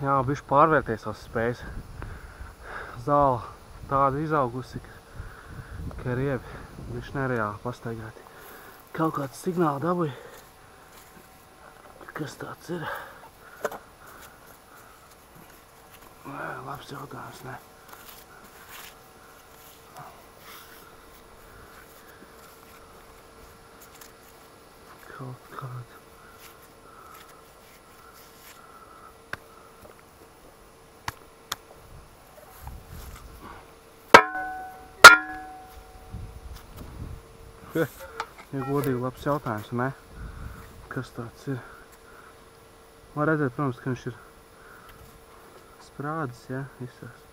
Jā, bišķi pārvērties tās spējas. Zāle tāda izaugusi, ka riebi bišķi nereāli pastaigāti. Kaut kāds signāli dabūja. Kas tāds ir? Labs jautājums, ne? Kaut kāda. Ja godīgi labs jautājums, ne? Kas tāds ir? Var redzēt, protams, ka viņš ir sprādzis, ja? Izsās.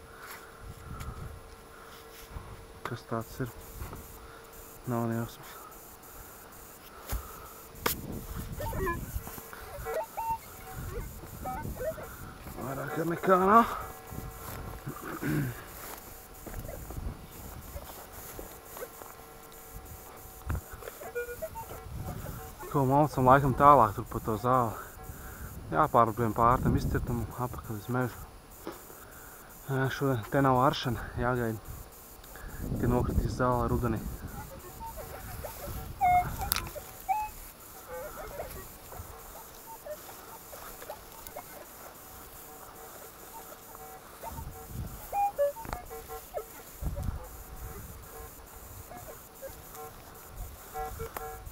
Kas tāds ir? Nav nejausmas. Vairāk ar nekā nav. Ko malcam laikam tālāk tur pa to zāli. Jāpārbriem pār tam izcirtam apakaļ uz mežu. Šodien te nav aršana, jāgaida, ka nokritīs zālē rudenī.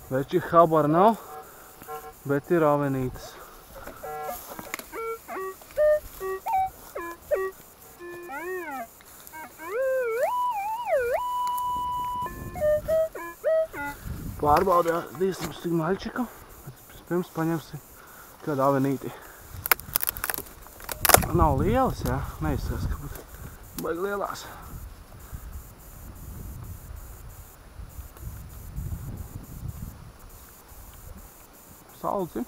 Veči habara nav, bet ir avenītes. Pārbaudīsim signāļčiku, bet pirms paņemsim kādu avenīti. Nav lielas, jā, neizskatās, ka būtu baigi lielās. Saulci.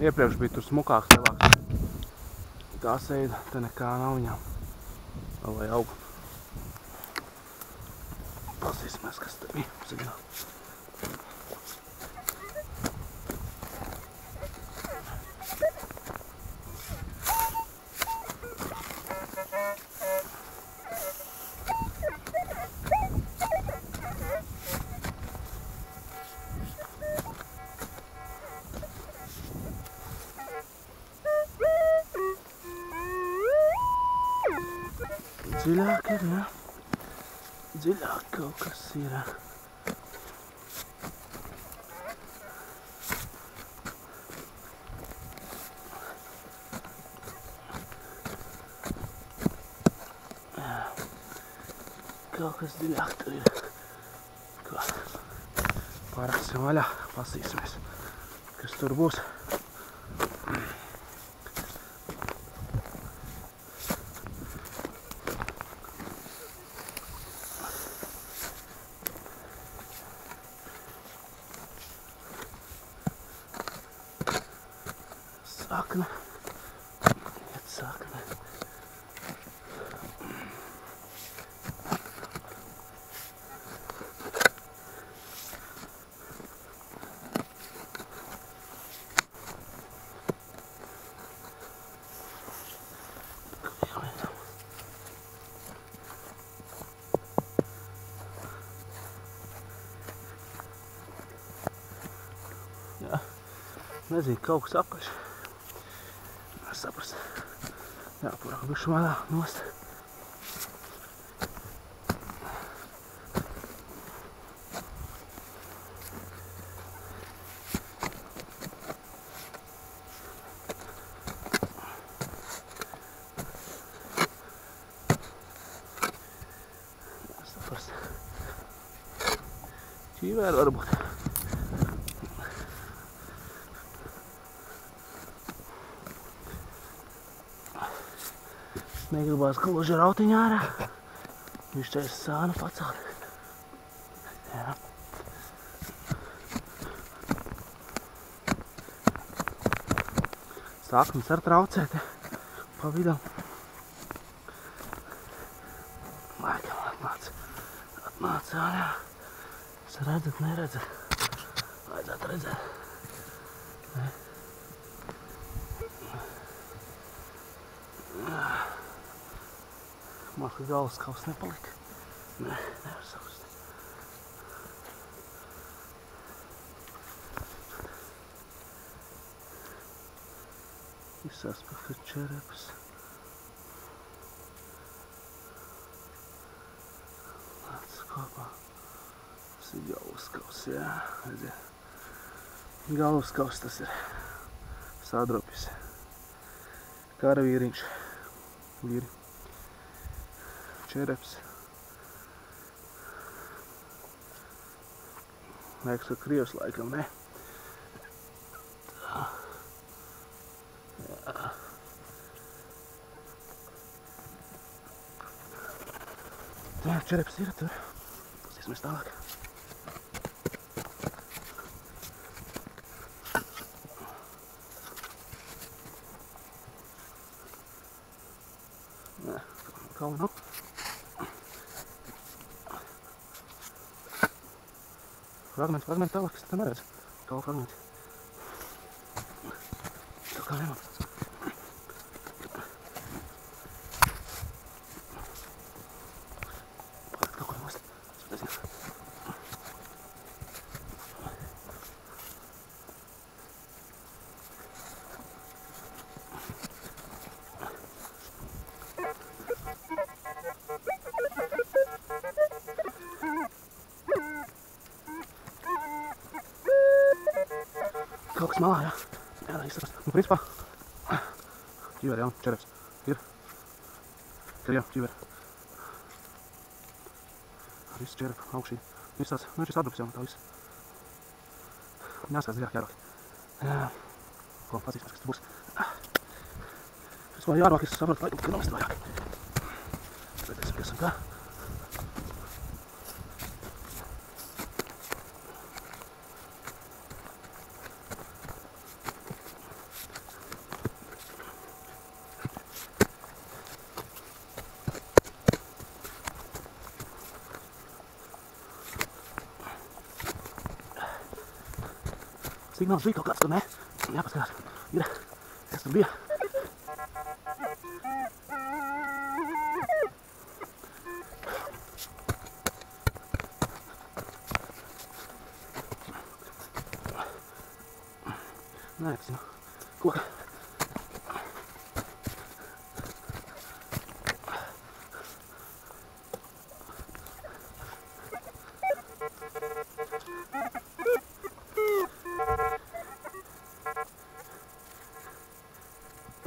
Iepriekš bija tur smukāks, lielāks. Tā seida, te nekā nav viņām. Vēl vai aug. Pasīsimies, kas te bija signāli. Dziļāk ir, jā. Dziļāk kaut kas ir. Jā. Kaut kas dziļāk tur ir. Ko? Pārāksim vaļā, pasīsimies, kas tur būs. Sakne. Iet sakne. Jā, nezinu, kaut kas apkaļ. Saprast. Jāpārāk bišķi vaļā nost. Saprast. Čīvēri varbūt. Negribās gluži rautiņā ārā. Viņš taisa sānu pacelt. Jā. Sākums ar traucēt pa vidam. Laikam atnāca ārā. Jūs redzat, neredzat. Vajadzētu redzēt. Man ka galvas kaus nepalika. Nē, nevar savust. Visās pakaļ čerepas. Lāc kopā. Tas ir galvas kaus, jā. Redziet. Galvas kaus tas ir. Sadropis. Karavīriņš. Vīri. Čereps. Liekas, ka krievs laikam, ne? Tā. Jā. Tā, čereps ir tur. Pusīsimies tālāk. Nē, kauli nav. Fragmenti tālāk, es te neredzu. Kaula fragmenti. Tā kā nevar. Pagad kaut ko nost. Es nezinu. Kaut kas malā, jā. Jā, tā izsaprast. Nu, principā, ķiveri, jā, čereps. Ir. Jā, ķiveri. Viss čerepa, augšī. Viss tāds, nu, šis atdrups jau, tā viss. Jāskatās dziļāk, jārāk. Jā. Ko, pazīsimies, kas tur būs. Šis vēl jārāk, es saprotu, laikam, ka nomest vajag. Redzēsim, kas un kā. Signāls bija kaut kāds, tur ne? Jāpaskatās. Ir. Kas tur bija? Nē, tas ir koka.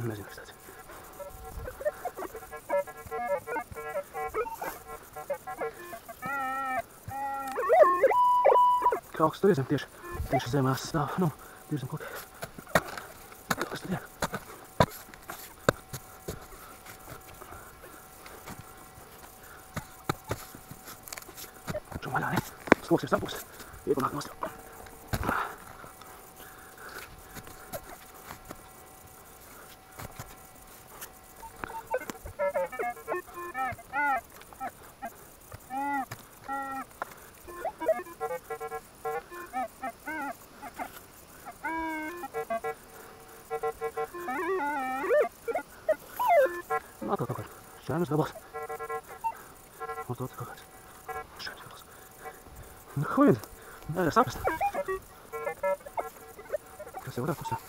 Nezinu, kas tāds. Kaut kas tur ir zem, tieši zemās stāv, nu, tieši zem koki. Kaut kas tur ir. Šum vaļā, ne? Sloks ir sapūst. Iepanāk nost. Atkal kaut kāds šķērnes gabals. Un to kaut kāds šķērnes gabals. Nu, huid! Nevar saprast. Kas jau varētu pusē?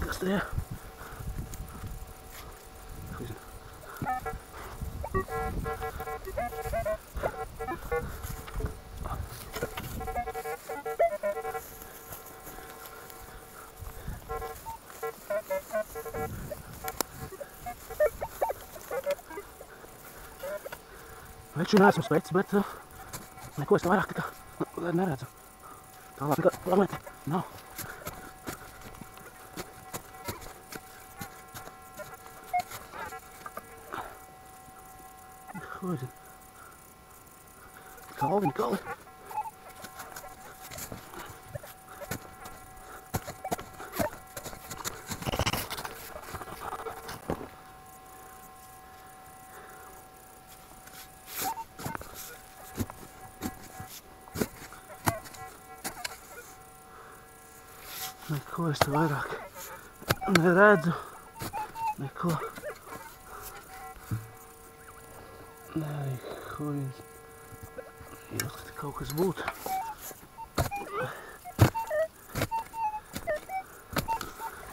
Kas tur ir? Veču neesmu spēcis, bet neko es vairāk tā kā neredzu. Tālāk, planēta. Nav. Ko ir? Kalviņ, kali. Neko es te vairāk neredzu. Neko. Neko viens. Jāskatīt, kaut kas būtu.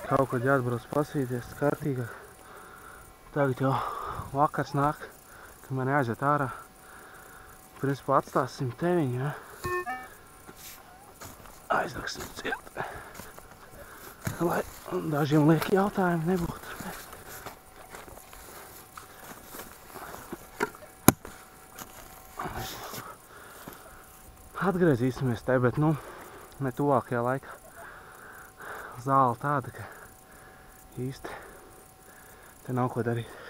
Kaut kad jāatbrauc pasīties kārtīgāk. Tagad jau vakars nāk, kad man jāaiziet ārā. Principā atstāsim teviņu, ja? Aiznāksim ciet. Lai dažiem lieki jautājumi nebūtu. Atgriezīsimies te, bet nu, ne tuvākajā laikā. Zāle tāda, ka īsti te nav ko darīt.